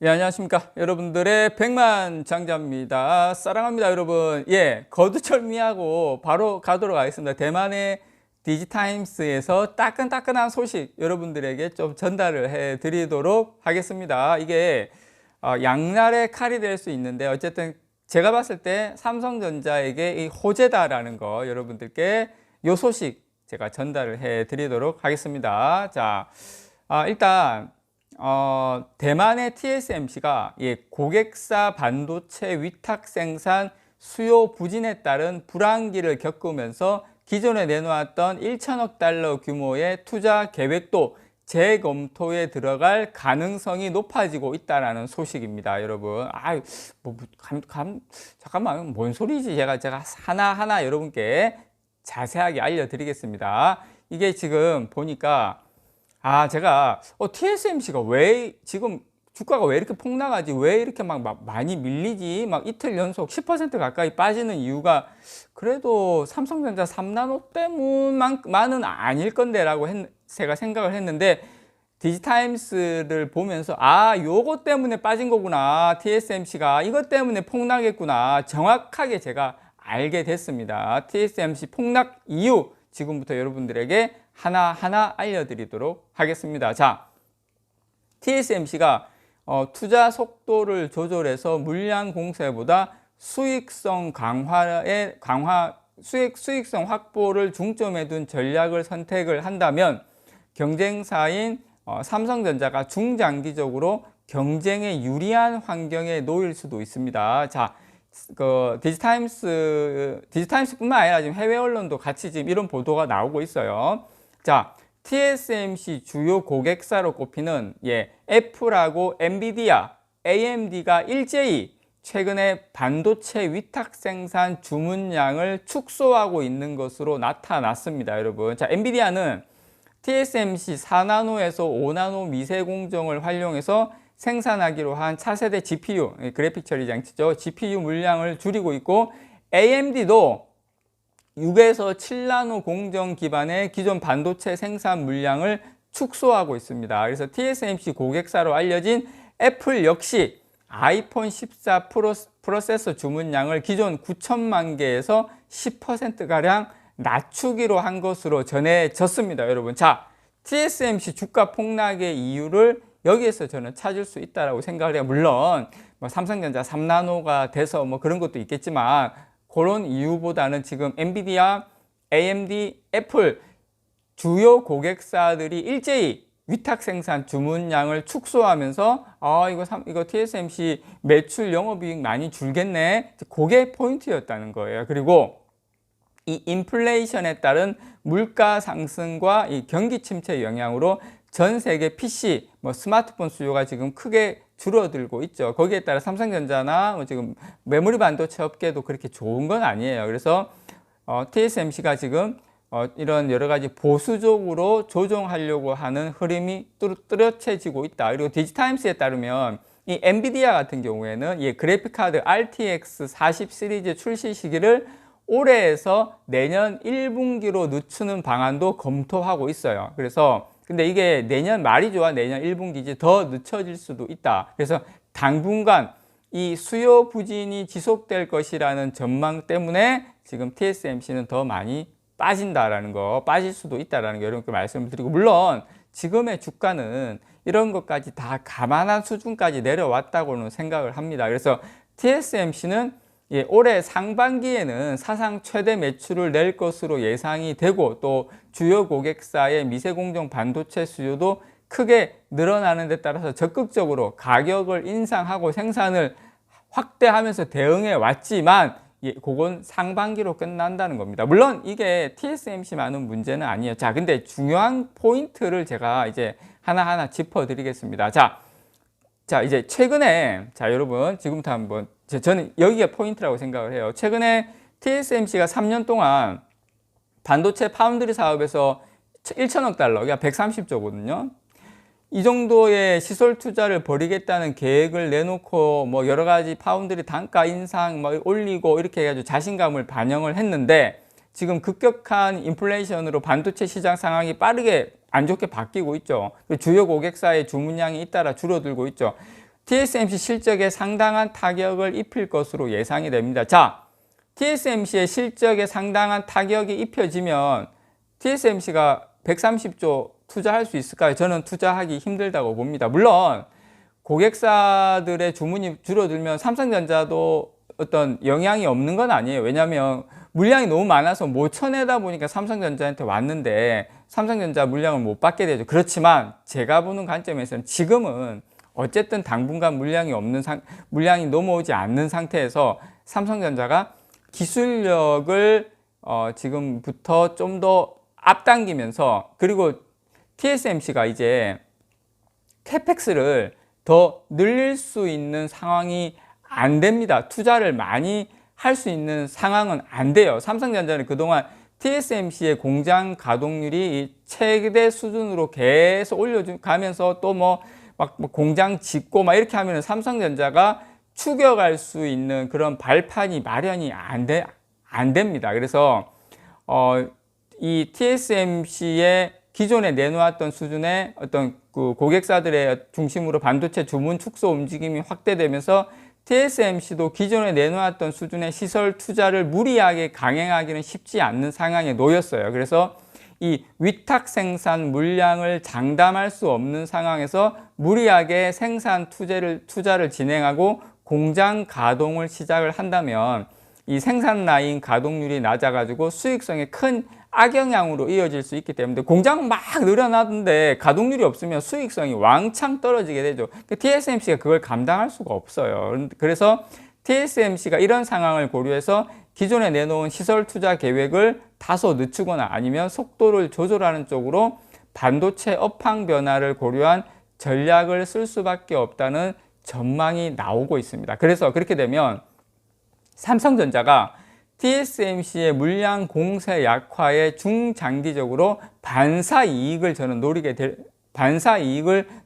예, 안녕하십니까. 여러분들의 백만장자입니다. 사랑합니다, 여러분. 예, 거두절미하고 바로 가도록 하겠습니다. 대만의 디지타임스에서 따끈따끈한 소식 여러분들에게 좀 전달을 해 드리도록 하겠습니다. 이게 양날의 칼이 될 수 있는데, 어쨌든 제가 봤을 때 삼성전자에게 이 호재다라는 거 여러분들께 요 소식 제가 전달을 해 드리도록 하겠습니다. 자, 일단 대만의 TSMC가 고객사 반도체 위탁 생산 수요 부진에 따른 불황기를 겪으면서 기존에 내놓았던 1천억 달러 규모의 투자 계획도 재검토에 들어갈 가능성이 높아지고 있다는 소식입니다, 여러분. 잠깐만, 뭔 소리지? 제가 하나하나 여러분께 자세하게 알려드리겠습니다. 이게 지금 보니까 제가 TSMC가 왜 지금 주가가 왜 이렇게 폭락하지? 왜 이렇게 막 많이 밀리지? 막 이틀 연속 10% 가까이 빠지는 이유가 그래도 삼성전자 3나노 때문만은 아닐 건데라고 제가 생각을 했는데, 디지타임스를 보면서 요거 때문에 빠진 거구나. TSMC가 이것 때문에 폭락했구나. 정확하게 제가 알게 됐습니다. TSMC 폭락 이유 지금부터 여러분들에게 하나하나 알려드리도록 하겠습니다. 자, TSMC가 투자 속도를 조절해서 물량 공세보다 수익성 수익성 확보를 중점에 둔 전략을 선택을 한다면 경쟁사인 삼성전자가 중장기적으로 경쟁에 유리한 환경에 놓일 수도 있습니다. 자, 디지타임스뿐만 아니라 지금 해외 언론도 같이 지금 이런 보도가 나오고 있어요. 자, TSMC 주요 고객사로 꼽히는 애플하고 엔비디아, AMD가 일제히 최근에 반도체 위탁 생산 주문량을 축소하고 있는 것으로 나타났습니다, 여러분. 자, 엔비디아는 TSMC 4나노에서 5나노 미세 공정을 활용해서 생산하기로 한 차세대 GPU, 그래픽 처리 장치죠. GPU 물량을 줄이고 있고, AMD도 6에서 7나노 공정 기반의 기존 반도체 생산 물량을 축소하고 있습니다. 그래서 TSMC 고객사로 알려진 애플 역시 아이폰 14 프로세서 주문량을 기존 9천만 개에서 10%가량 낮추기로 한 것으로 전해졌습니다, 여러분. 자, TSMC 주가 폭락의 이유를 여기에서 저는 찾을 수 있다고 생각을 해요. 물론 삼성전자 3나노가 돼서 그런 것도 있겠지만, 그런 이유보다는 지금 엔비디아, AMD, 애플 주요 고객사들이 일제히 위탁 생산 주문량을 축소하면서 이거 TSMC 매출 영업이익 많이 줄겠네. 그게 포인트였다는 거예요. 그리고 이 인플레이션에 따른 물가 상승과 이 경기 침체 영향으로 전 세계 PC, 스마트폰 수요가 지금 크게 줄어들고 있죠. 거기에 따라 삼성전자나 지금 메모리 반도체 업계도 그렇게 좋은 건 아니에요. 그래서 TSMC가 지금 이런 여러 가지 보수적으로 조정하려고 하는 흐름이 뚜렷해지고 있다. 그리고 디지타임스에 따르면 이 엔비디아 같은 경우에는 이 그래픽카드 RTX 40 시리즈 출시 시기를 올해에서 내년 1분기로 늦추는 방안도 검토하고 있어요. 그래서 근데 이게 내년 말이죠. 내년 1분기지 더 늦춰질 수도 있다. 그래서 당분간 이 수요 부진이 지속될 것이라는 전망 때문에 지금 TSMC는 더 많이 빠질 수도 있다는 거 여러분께 말씀을 드리고, 물론 지금의 주가는 이런 것까지 다 감안한 수준까지 내려왔다고는 생각을 합니다. 그래서 TSMC는 올해 상반기에는 사상 최대 매출을 낼 것으로 예상이 되고, 또 주요 고객사의 미세공정 반도체 수요도 크게 늘어나는 데 따라서 적극적으로 가격을 인상하고 생산을 확대하면서 대응해 왔지만, 그건 상반기로 끝난다는 겁니다. 물론 이게 TSMC만은 문제는 아니에요. 자, 근데 중요한 포인트를 제가 이제 하나하나 짚어드리겠습니다. 자, 이제 최근에, 여러분, 지금부터 한번, 저는 여기가 포인트라고 생각을 해요. 최근에 TSMC가 3년 동안 반도체 파운드리 사업에서 1천억 달러, 그러니까 130조거든요. 이 정도의 시설 투자를 벌이겠다는 계획을 내놓고 여러 가지 파운드리 단가 인상 올리고 이렇게 해가지고 자신감을 반영을 했는데, 지금 급격한 인플레이션으로 반도체 시장 상황이 빠르게 안 좋게 바뀌고 있죠. 주요 고객사의 주문량이 잇따라 줄어들고 있죠. TSMC 실적에 상당한 타격을 입힐 것으로 예상이 됩니다. 자, TSMC의 실적에 상당한 타격이 입혀지면 TSMC가 130조 투자할 수 있을까요? 저는 투자하기 힘들다고 봅니다. 물론 고객사들의 주문이 줄어들면 삼성전자도 어떤 영향이 없는 건 아니에요. 왜냐하면 물량이 너무 많아서 못 쳐내다 보니까 삼성전자한테 왔는데 삼성전자 물량을 못 받게 되죠. 그렇지만 제가 보는 관점에서는 지금은 어쨌든 당분간 물량이 넘어오지 않는 상태에서 삼성전자가 기술력을 지금부터 좀 더 앞당기면서, 그리고 TSMC가 이제 캐펙스를 더 늘릴 수 있는 상황이 안 됩니다. 투자를 많이 할 수 있는 상황은 안 돼요. 삼성전자는 그동안 TSMC의 공장 가동률이 최대 수준으로 계속 올려가면서 또 뭐 공장 짓고 막 이렇게 하면 삼성전자가 추격할 수 있는 그런 발판이 마련이 안 됩니다. 그래서 이 TSMC의 기존에 내놓았던 수준의 어떤 그 고객사들의 중심으로 반도체 주문 축소 움직임이 확대되면서 TSMC도 기존에 내놓았던 수준의 시설 투자를 무리하게 강행하기는 쉽지 않는 상황에 놓였어요. 그래서 이 위탁 생산 물량을 장담할 수 없는 상황에서 무리하게 생산 투자를 진행하고 공장 가동을 시작을 한다면 이 생산 라인 가동률이 낮아가지고 수익성에 큰 악영향으로 이어질 수 있기 때문에, 공장 막 늘어나던데 가동률이 없으면 수익성이 왕창 떨어지게 되죠. TSMC가 그걸 감당할 수가 없어요. 그래서 TSMC가 이런 상황을 고려해서 기존에 내놓은 시설 투자 계획을 다소 늦추거나 아니면 속도를 조절하는 쪽으로 반도체 업황 변화를 고려한 전략을 쓸 수밖에 없다는 전망이 나오고 있습니다. 그래서 그렇게 되면 삼성전자가 TSMC의 물량 공세 약화에 중장기적으로 반사 이익을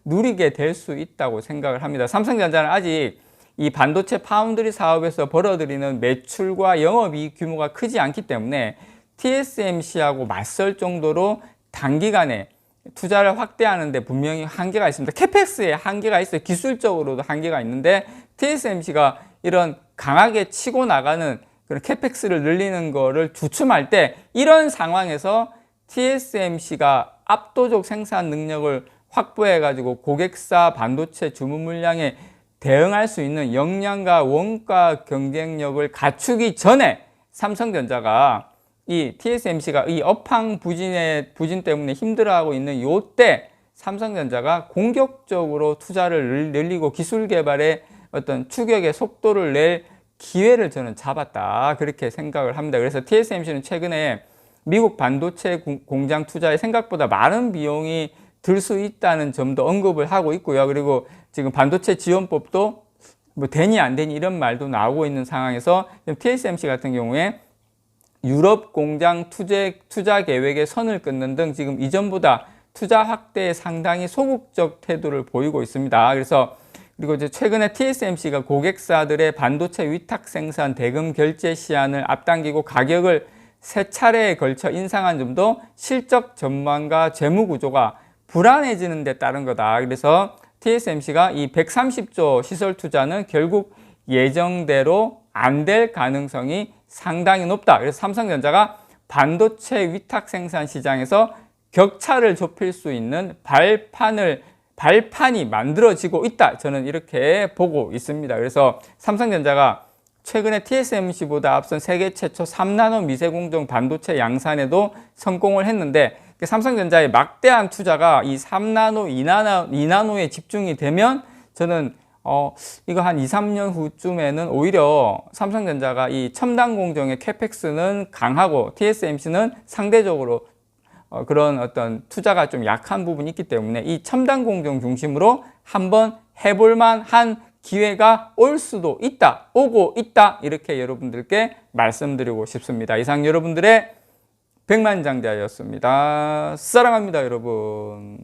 누리게 될 수 있다고 생각을 합니다. 삼성전자는 아직 이 반도체 파운드리 사업에서 벌어들이는 매출과 영업이익 규모가 크지 않기 때문에 TSMC하고 맞설 정도로 단기간에 투자를 확대하는 데 분명히 한계가 있습니다. 캐펙스에 한계가 있어요. 기술적으로도 한계가 있는데 TSMC가 이런 강하게 치고 나가는 그런 캐펙스를 늘리는 거를 주춤할 때, 이런 상황에서 TSMC가 압도적 생산 능력을 확보해 가지고 고객사 반도체 주문 물량에 대응할 수 있는 역량과 원가 경쟁력을 갖추기 전에 삼성전자가 이 TSMC가 이 업황 부진 때문에 힘들어하고 있는 요때 삼성전자가 공격적으로 투자를 늘리고 기술 개발에 어떤 추격의 속도를 낼 기회를 저는 잡았다, 그렇게 생각을 합니다. 그래서 TSMC는 최근에 미국 반도체 공장 투자에 생각보다 많은 비용이 들 수 있다는 점도 언급을 하고 있고요. 그리고 지금 반도체 지원법도 뭐 되니 안 되니 이런 말도 나오고 있는 상황에서 TSMC 같은 경우에 유럽 공장 투자 계획에 선을 끊는 등 지금 이전보다 투자 확대에 상당히 소극적 태도를 보이고 있습니다. 그리고 이제 최근에 TSMC가 고객사들의 반도체 위탁 생산 대금 결제 시한을 앞당기고 가격을 3차례에 걸쳐 인상한 점도 실적 전망과 재무 구조가 불안해지는 데 따른 거다. 그래서 TSMC가 이 130조 시설 투자는 결국 예정대로 안 될 가능성이 상당히 높다. 그래서 삼성전자가 반도체 위탁 생산 시장에서 격차를 좁힐 수 있는 발판이 만들어지고 있다, 저는 이렇게 보고 있습니다. 그래서 삼성전자가 최근에 TSMC보다 앞선 세계 최초 3나노 미세공정 반도체 양산에도 성공을 했는데, 삼성전자의 막대한 투자가 이 3나노, 2나노에 집중이 되면 저는 이거 한 2, 3년 후쯤에는 오히려 삼성전자가 이 첨단 공정의 캐펙스는 강하고 TSMC는 상대적으로 그런 어떤 투자가 좀 약한 부분이 있기 때문에 이 첨단 공정 중심으로 한번 해볼만 한 기회가 오고 있다, 이렇게 여러분들께 말씀드리고 싶습니다. 이상 여러분들의 백만장자였습니다. 사랑합니다, 여러분.